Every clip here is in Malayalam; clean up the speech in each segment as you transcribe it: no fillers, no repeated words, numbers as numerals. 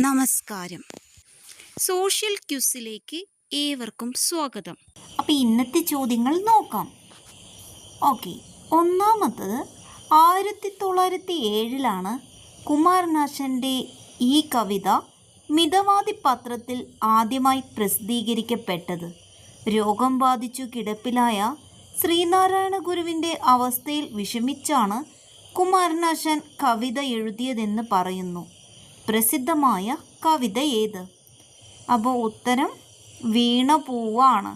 നമസ്കാരം. സോഷ്യൽ ക്യൂസിലേക്ക് ഏവർക്കും സ്വാഗതം. അപ്പോൾ ഇന്നത്തെ ചോദ്യങ്ങൾ നോക്കാം. ഓക്കെ, ഒന്നാമത്തത് 1907 കുമാരനാശാൻ്റെ ഈ കവിത മിതവാദി പത്രത്തിൽ ആദ്യമായി പ്രസിദ്ധീകരിക്കപ്പെട്ടത്. രോഗം ബാധിച്ചു കിടപ്പിലായ ശ്രീനാരായണ ഗുരുവിൻ്റെ അവസ്ഥയിൽ വിഷമിച്ചാണ് കുമാരനാശാൻ കവിത എഴുതിയതെന്ന് പറയുന്നു. പ്രസിദ്ധമായ കവിത ഏത്? അപ്പോൾ ഉത്തരം വീണപൂവാണ്.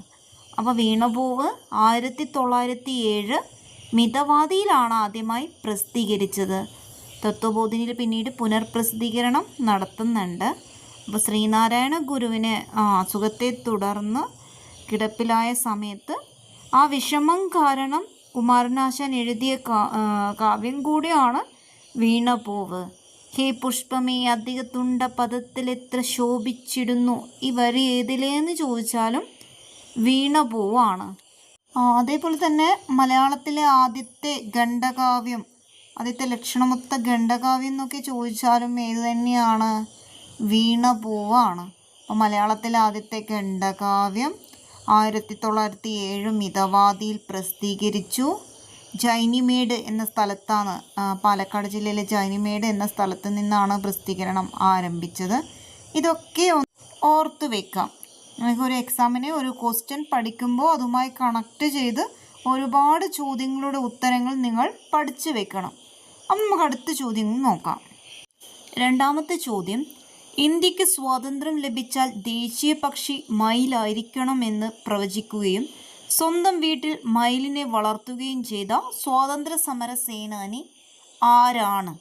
അപ്പോൾ വീണപൂവ് 1907 മിതവാദിയിലാണ് ആദ്യമായി പ്രസിദ്ധീകരിച്ചത്. തത്വബോധിനിയിൽ പിന്നീട് പുനർപ്രസിദ്ധീകരണം നടത്തുന്നുണ്ട്. അപ്പോൾ ശ്രീനാരായണ ഗുരുവിന് അസുഖത്തെ തുടർന്ന് കിടപ്പിലായ സമയത്ത് ആ വിഷമം കാരണം കുമാരനാശാൻ എഴുതിയ കാവ്യം കൂടിയാണ് വീണപൂവ്. ഹേ പുഷ്പമേ അധിക തുണ്ട പദത്തിൽ എത്ര ശോഭിച്ചിടുന്നു, ഈ വരി ഏതിലേന്ന് ചോദിച്ചാലും വീണപൂവാണ്. അതേപോലെ തന്നെ മലയാളത്തിലെ ആദ്യത്തെ ഖണ്ഡകാവ്യം, ആദ്യത്തെ ലക്ഷണമൊത്ത ഖണ്ഡകാവ്യം എന്നൊക്കെ ചോദിച്ചാലും ഏത് തന്നെയാണ്? വീണപൂവാണ്. അപ്പോൾ മലയാളത്തിലെ ആദ്യത്തെ ഖണ്ഡകാവ്യം 1907 മിതവാദിയിൽ പ്രസിദ്ധീകരിച്ചു. ജൈനിമേട് എന്ന സ്ഥലത്താണ്, പാലക്കാട് ജില്ലയിലെ ജൈനിമേട് എന്ന സ്ഥലത്ത് നിന്നാണ് പ്രസിദ്ധീകരണം ആരംഭിച്ചത്. ഇതൊക്കെ ഓർത്തു വെക്കാം. നമുക്കൊരു എക്സാമിന് ഒരു ക്വസ്റ്റ്യൻ പഠിക്കുമ്പോൾ അതുമായി കണക്ട് ചെയ്ത് ഒരുപാട് ചോദ്യങ്ങളുടെ ഉത്തരങ്ങൾ നിങ്ങൾ പഠിച്ചു വെക്കണം. അപ്പം നമുക്ക് അടുത്ത ചോദ്യം നോക്കാം. രണ്ടാമത്തെ ചോദ്യം, ഇന്ത്യക്ക് സ്വാതന്ത്ര്യം ലഭിച്ചാൽ ദേശീയ പക്ഷി മയിലായിരിക്കണമെന്ന് പ്രവചിക്കുകയും സ്വന്തം വീട്ടിൽ മയിലിനെ വളർത്തുകയും ചെയ്ത സ്വാതന്ത്ര്യ സമര സേനാനി ആരാണ്?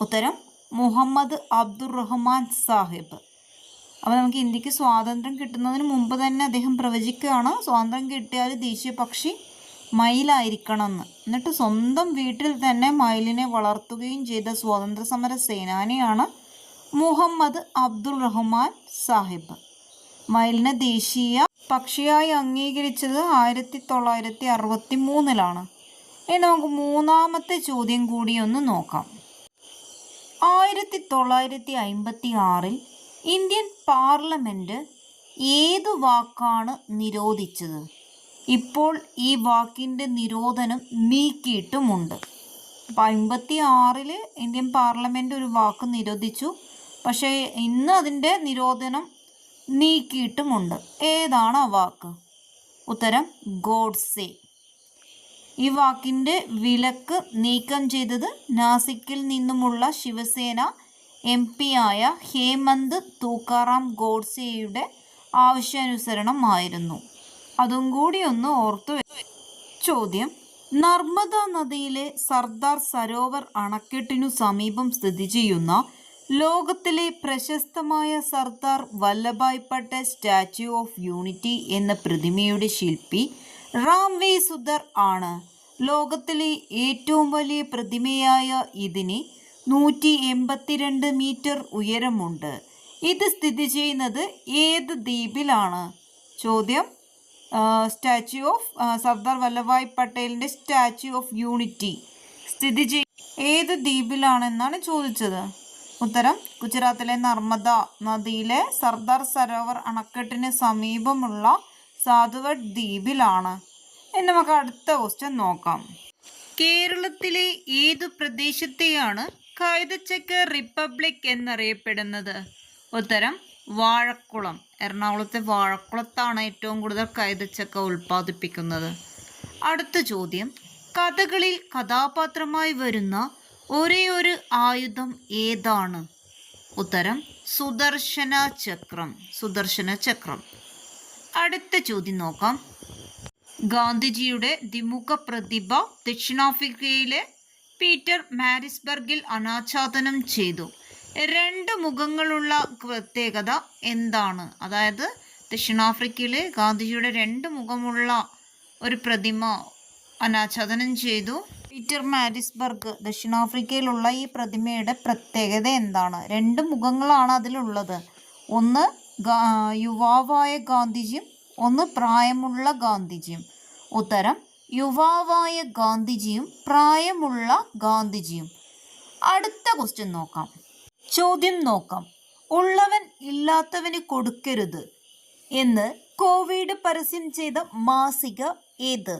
ഉത്തരം മുഹമ്മദ് അബ്ദുറഹ്മാൻ സാഹിബ്. അപ്പോൾ നമുക്ക് ഇന്ത്യക്ക് സ്വാതന്ത്ര്യം കിട്ടുന്നതിന് മുമ്പ് തന്നെ അദ്ദേഹം പ്രവചിക്കുകയാണ് സ്വാതന്ത്ര്യം കിട്ടിയാൽ ദേശീയ പക്ഷി മയിലായിരിക്കണം എന്ന്. എന്നിട്ട് സ്വന്തം വീട്ടിൽ തന്നെ മയിലിനെ വളർത്തുകയും ചെയ്ത സ്വാതന്ത്ര്യ സമര സേനാനിയാണ് മുഹമ്മദ് അബ്ദുൾ റഹ്മാൻ സാഹിബ്. മയിലിനെ ദേശീയ പക്ഷിയായി അംഗീകരിച്ചത് 1963. ഇനി നമുക്ക് മൂന്നാമത്തെ ചോദ്യം കൂടി ഒന്ന് നോക്കാം. 1956 ഇന്ത്യൻ പാർലമെൻറ്റ് ഏതു വാക്കാണ് നിരോധിച്ചത്? ഇപ്പോൾ ഈ വാക്കിൻ്റെ നിരോധനം നീക്കിയിട്ടുമുണ്ട്. അപ്പോൾ 1956 ഇന്ത്യൻ പാർലമെൻറ്റ് ഒരു വാക്ക് നിരോധിച്ചു, പക്ഷേ ഇന്ന് അതിൻ്റെ നിരോധനം നീക്കിയിട്ടുമുണ്ട്. ഏതാണ് ആ വാക്ക്? ഉത്തരം ഗോഡ്സെ. ഈ വാക്കിൻ്റെ വിലക്ക് നീക്കം ചെയ്തത് നാസിക്കിൽ നിന്നുമുള്ള ശിവസേന MP ആയ ഹേമന്ത് തൂക്കാറാം ഗോഡ്സെയുടെ ആവശ്യാനുസരണമായിരുന്നു. അതും കൂടി ഒന്ന് ഓർത്തു. ചോദ്യം, നർമ്മദ നദിയിലെ സർദാർ സരോവർ അണക്കെട്ടിനു സമീപം സ്ഥിതി ചെയ്യുന്ന ലോകത്തിലെ പ്രശസ്തമായ Sardar Vallabhbhai Patel statue of unity എന്ന പ്രതിമയുടെ ശില്പി റാംവേ സുന്ദർ ആണ്. ലോകത്തിലെ ഏറ്റവും വലിയ പ്രതിമയായ ഇതിന് 182 മീറ്റർ ഉയരമുണ്ട്. ഇത് സ്ഥിതി ചെയ്യുന്നത് ഏത് ദ്വീപിലാണ്? ചോദ്യം, സ്റ്റാച്യു ഓഫ് സർദാർ വല്ലഭായ് പട്ടേലിൻ്റെ സ്റ്റാച്യു ഓഫ് യൂണിറ്റി സ്ഥിതി ഏത് ദ്വീപിലാണെന്നാണ് ചോദിച്ചത്. ഉത്തരം ഗുജറാത്തിലെ നർമ്മദ നദിയിലെ സർദാർ സരോവർ അണക്കെട്ടിന് സമീപമുള്ള സാധുവഡ് ദ്വീപിലാണ്. ഇനി നമുക്ക് അടുത്ത ക്വസ്റ്റ്യൻ നോക്കാം. കേരളത്തിലെ ഏതു പ്രദേശത്തെയാണ് കൈതച്ചക്ക റിപ്പബ്ലിക് എന്നറിയപ്പെടുന്നത്? ഉത്തരം വാഴക്കുളം. എറണാകുളത്തെ വാഴക്കുളത്താണ് ഏറ്റവും കൂടുതൽ കൈതച്ചക്ക ഉൽപ്പാദിപ്പിക്കുന്നത്. അടുത്ത ചോദ്യം, കഥകളിൽ കഥാപാത്രമായി വരുന്ന ഒരേ ഒരു ആയുധം ഏതാണ്? ഉത്തരം സുദർശന ചക്രം. അടുത്ത ചോദ്യം നോക്കാം. ഗാന്ധിജിയുടെ ദ്വിമുഖ പ്രതിഭ ദക്ഷിണാഫ്രിക്കയിലെ പീറ്റർ മാരിസ്ബർഗിൽ അനാച്ഛാദനം ചെയ്തു. 2 മുഖങ്ങളുള്ള പ്രത്യേകത എന്താണ്? അതായത് ദക്ഷിണാഫ്രിക്കയിലെ ഗാന്ധിജിയുടെ 2 മുഖമുള്ള ഒരു പ്രതിമ അനാച്ഛാദനം ചെയ്തു. പീറ്റർ മാരിസ്ബർഗ് ദക്ഷിണാഫ്രിക്കയിലുള്ള ഈ പ്രതിമയുടെ പ്രത്യേകത എന്താണ്? 2 മുഖങ്ങളാണ് അതിലുള്ളത്. ഒന്ന് യുവാവായ ഗാന്ധിജിയും ഒന്ന് പ്രായമുള്ള ഗാന്ധിജിയും. ഉത്തരം യുവാവായ ഗാന്ധിജിയും പ്രായമുള്ള ഗാന്ധിജിയും. അടുത്ത ക്വസ്റ്റ്യൻ നോക്കാം. ചോദ്യം നോക്കാം. ഉള്ളവൻ ഇല്ലാത്തവന് കൊടുക്കരുത് എന്ന് കോവിഡ് പരസ്യം ചെയ്ത മാസിക ഏത്?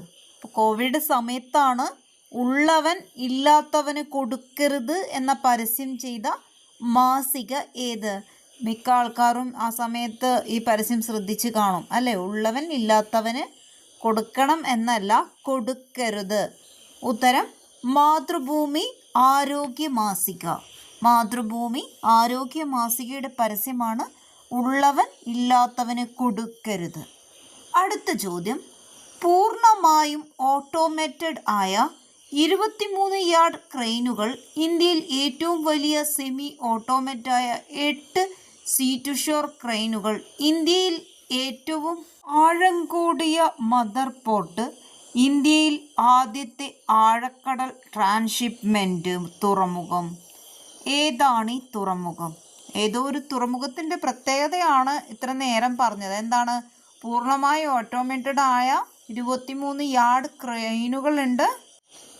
കോവിഡ് സമയത്താണ് ഉള്ളവൻ ഇല്ലാത്തവന് കൊടുക്കരുത് എന്ന പരസ്യം ചെയ്ത മാസിക ഏത്? മിക്ക ആൾക്കാരും ആ സമയത്ത് ഈ പരസ്യം ശ്രദ്ധിച്ച് കാണും അല്ലേ? ഉള്ളവൻ ഇല്ലാത്തവന് കൊടുക്കണം എന്നല്ല, കൊടുക്കരുത്. ഉത്തരം മാതൃഭൂമി ആരോഗ്യ മാസിക. മാതൃഭൂമി ആരോഗ്യ മാസികയുടെ പരസ്യമാണ് ഉള്ളവൻ ഇല്ലാത്തവന് കൊടുക്കരുത്. അടുത്ത ചോദ്യം, പൂർണ്ണമായും ഓട്ടോമേറ്റഡ് ആയ 23 യാർഡ് ക്രെയിനുകൾ, ഇന്ത്യയിൽ ഏറ്റവും വലിയ സെമി ഓട്ടോമേറ്റായ 8 സീറ്റുഷോർ ക്രെയിനുകൾ, ഇന്ത്യയിൽ ഏറ്റവും ആഴം കൂടിയ മദർ പോർട്ട്, ഇന്ത്യയിൽ ആദ്യത്തെ ആഴക്കടൽ ട്രാൻസ്ഷിപ്മെൻറ്റ് തുറമുഖം. ഏതാണ് ഈ തുറമുഖം? ഏതോ ഒരു തുറമുഖത്തിൻ്റെ പ്രത്യേകതയാണ് ഇത്ര നേരം പറഞ്ഞത്. എന്താണ്? പൂർണ്ണമായി ഓട്ടോമേറ്റഡ് ആയ 23 യാർഡ് ക്രെയിനുകളുണ്ട്.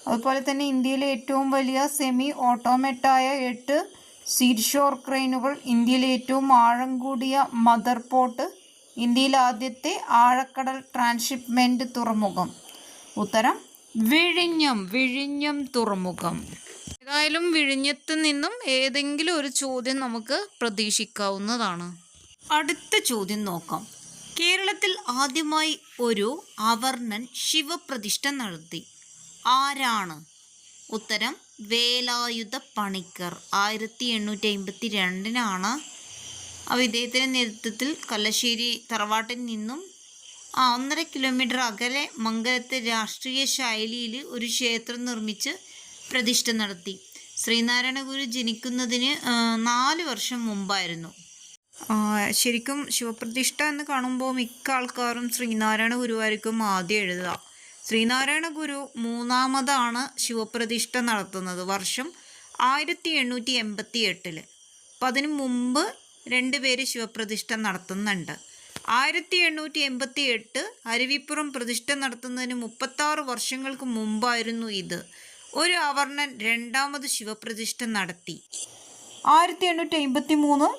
അതുപോലെ തന്നെ ഇന്ത്യയിലെ ഏറ്റവും വലിയ സെമി ഓട്ടോമേറ്റായ 8 സീഷോർ ക്രെയിനുകൾ, ഇന്ത്യയിലെ ഏറ്റവും ആഴം കൂടിയ മദർ പോർട്ട്, ഇന്ത്യയിൽ ആദ്യത്തെ ആഴക്കടൽ ട്രാൻസ്ഷിപ്മെൻറ്റ് തുറമുഖം. ഉത്തരം വിഴിഞ്ഞം തുറമുഖം. ഏതായാലും വിഴിഞ്ഞത്ത് നിന്നും ഏതെങ്കിലും ഒരു ചോദ്യം നമുക്ക് പ്രതീക്ഷിക്കാവുന്നതാണ്. അടുത്ത ചോദ്യം നോക്കാം. കേരളത്തിൽ ആദ്യമായി ഒരു അവർണ്ണൻ ശിവപ്രതിഷ്ഠ നടത്തി. ആരാണ്? ഉത്തരം വേലായുധ പണിക്കർ. 1852 ഇദ്ദേഹത്തിൻ്റെ നേതൃത്വത്തിൽ കല്ലശ്ശേരി തറവാട്ടിൽ നിന്നും 1.5 കിലോമീറ്റർ അകലെ മംഗലത്തെ രാഷ്ട്രീയ ശൈലിയിൽ ഒരു ക്ഷേത്രം നിർമ്മിച്ച് പ്രതിഷ്ഠ നടത്തി. ശ്രീനാരായണ ഗുരു ജനിക്കുന്നതിന് 4 വർഷം മുമ്പായിരുന്നു. ശരിക്കും ശിവപ്രതിഷ്ഠ എന്ന് കാണുമ്പോൾ മിക്ക ആൾക്കാരും ശ്രീനാരായണ ഗുരുവായിരിക്കും ആദ്യം എഴുതുക. ശ്രീനാരായണ ഗുരു 3ാമതാണ് ശിവപ്രതിഷ്ഠ നടത്തുന്നത്. വർഷം 1888. അപ്പം അതിനു മുമ്പ് 2 പേര് ശിവപ്രതിഷ്ഠ നടത്തുന്നുണ്ട്. 1888 അരുവിപ്പുറം പ്രതിഷ്ഠ നടത്തുന്നതിന് 36 വർഷങ്ങൾക്ക് മുമ്പായിരുന്നു ഇത്. ഒരു അവർണ്ണൻ 2ാമത് ശിവപ്രതിഷ്ഠ നടത്തി. 1853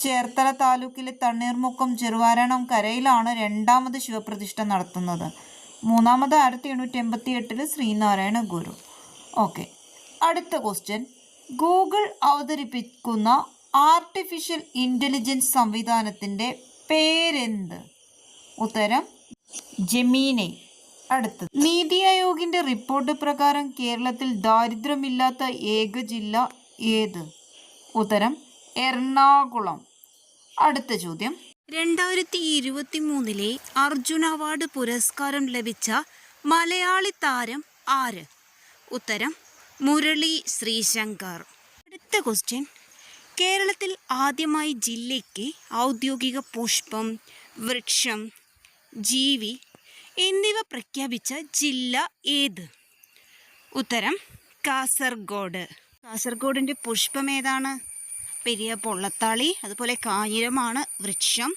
ചേർത്തല താലൂക്കിലെ തണ്ണീർമുക്കം ചെറുവാരണം കരയിലാണ് 2ാമത് ശിവപ്രതിഷ്ഠ നടത്തുന്നത്. 3ാമത് 1888 ശ്രീനാരായണ ഗുരു. ഓക്കെ, അടുത്ത ക്വസ്റ്റ്യൻ. ഗൂഗിൾ അവതരിപ്പിക്കുന്ന ആർട്ടിഫിഷ്യൽ ഇൻ്റലിജൻസ് സംവിധാനത്തിൻ്റെ പേരെന്ത്? ഉത്തരം ജെമീനി. അടുത്തത്, നീതി ആയോഗിൻ്റെ റിപ്പോർട്ട് പ്രകാരം കേരളത്തിൽ ദാരിദ്ര്യമില്ലാത്ത ഏക ജില്ല ഏത്? ഉത്തരം എറണാകുളം. അടുത്ത ചോദ്യം, 2023 അർജുന അവാർഡ് പുരസ്കാരം ലഭിച്ച മലയാളി താരം ആര്? ഉത്തരം മുരളി ശ്രീശങ്കർ. അടുത്ത ക്വസ്റ്റ്യൻ, കേരളത്തിൽ ആദ്യമായി ജില്ലയ്ക്ക് ഔദ്യോഗിക പുഷ്പം, വൃക്ഷം, ജീവി എന്നിവ പ്രഖ്യാപിച്ച ജില്ല ഏത്? ഉത്തരം കാസർഗോഡ്. കാസർഗോഡിൻ്റെ പുഷ്പം ഏതാണ്? പെരിയ പൊള്ളത്താളി. അതുപോലെ കാഞ്ഞിരമാണ് വൃക്ഷം.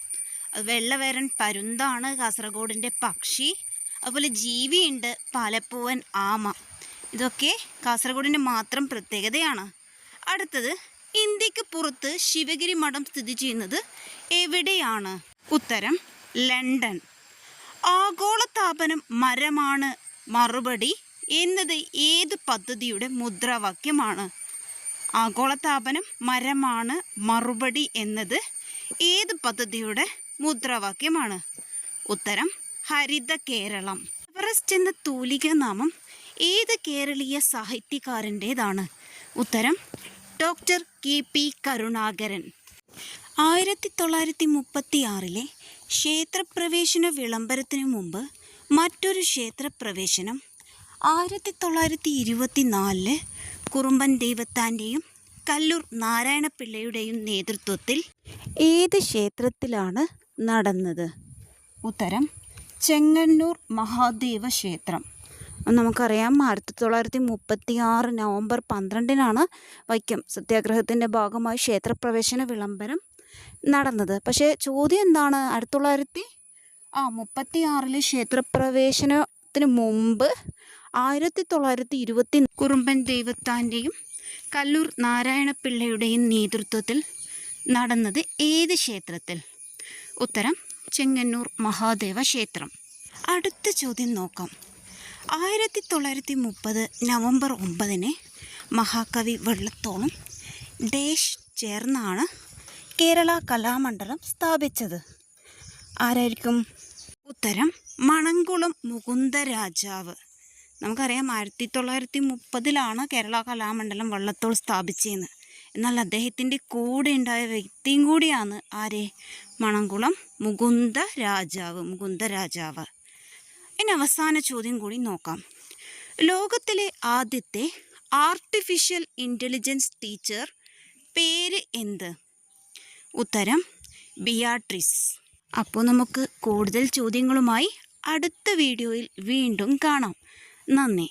വെള്ളവേരൻ പരുന്താണ് കാസർഗോഡിൻ്റെ പക്ഷി. അതുപോലെ ജീവിയുണ്ട് പാലപ്പൂവൻ ആമ. ഇതൊക്കെ കാസർഗോഡിൻ്റെ മാത്രം പ്രത്യേകതയാണ്. അടുത്തത്, ഇന്ത്യക്ക് പുറത്ത് ശിവഗിരി മഠം സ്ഥിതി ചെയ്യുന്നത് എവിടെയാണ്? ഉത്തരം ലണ്ടൻ. ആഗോളതാപനം മരമാണ് മറുപടി എന്നത് ഏത് പദ്ധതിയുടെ മുദ്രാവാക്യമാണ്? ആഗോളതാപനം മരമാണ് മറുപടി എന്നത് ഏത് പദ്ധതിയുടെ മുദ്രാവാക്യമാണ്? ഉത്തരം ഹരിത കേരളം. എവറസ്റ്റ് എന്ന തൂലിക നാമം ഏത് കേരളീയ സാഹിത്യകാരൻ്റേതാണ്? ഉത്തരം ഡോക്ടർ KP കരുണാകരൻ. 1936 ക്ഷേത്രപ്രവേശന വിളംബരത്തിനു മുമ്പ് മറ്റൊരു ക്ഷേത്രപ്രവേശനം 1924 കുറുമ്പൻ ദൈവത്താൻ്റെയും കല്ലൂർ നാരായണപിള്ളയുടെയും നേതൃത്വത്തിൽ ഏത് ക്ഷേത്രത്തിലാണ് നടന്നത്? ഉത്തരം ചെങ്ങന്നൂർ മഹാദേവ ക്ഷേത്രം. നമുക്കറിയാം 1936 നവംബർ 12 വൈക്കം സത്യാഗ്രഹത്തിൻ്റെ ഭാഗമായി ക്ഷേത്രപ്രവേശന വിളംബരം നടന്നത്. പക്ഷേ ചോദ്യം എന്താണ്? 1936 ക്ഷേത്രപ്രവേശനത്തിന് മുമ്പ് 1920 കുറുമ്പൻ ദൈവത്താൻ്റെയും കല്ലൂർ നാരായണപിള്ളയുടെയും നേതൃത്വത്തിൽ നടന്നത് ഏത് ക്ഷേത്രത്തിൽ? ഉത്തരം ചെങ്ങന്നൂർ മഹാദേവ ക്ഷേത്രം. അടുത്ത ചോദ്യം നോക്കാം. 1930 നവംബർ 9 മഹാകവി വള്ളത്തോളും ഡേഷ് ചേർന്നാണ് കേരള കലാമണ്ഡലം സ്ഥാപിച്ചത്. ആരായിരിക്കും? ഉത്തരം മണങ്കുളം മുകുന്ദരാജാവ്. നമുക്കറിയാം 1930 കേരള കലാമണ്ഡലം വള്ളത്തോൾ സ്ഥാപിച്ചതെന്ന്. എന്നാൽ അദ്ദേഹത്തിൻ്റെ കൂടെ ഉണ്ടായ വ്യക്തിയും കൂടിയാണ് ആരെ? മണങ്കുളം മുകുന്ദരാജാവ്. ഇനി അവസാന ചോദ്യം കൂടി നോക്കാം. ലോകത്തിലെ ആദ്യത്തെ ആർട്ടിഫിഷ്യൽ ഇൻ്റലിജൻസ് ടീച്ചർ പേര് എന്ത്? ഉത്തരം ബിയാട്രിസ്. അപ്പോൾ നമുക്ക് കൂടുതൽ ചോദ്യങ്ങളുമായി അടുത്ത വീഡിയോയിൽ വീണ്ടും കാണാം. നന്ദി.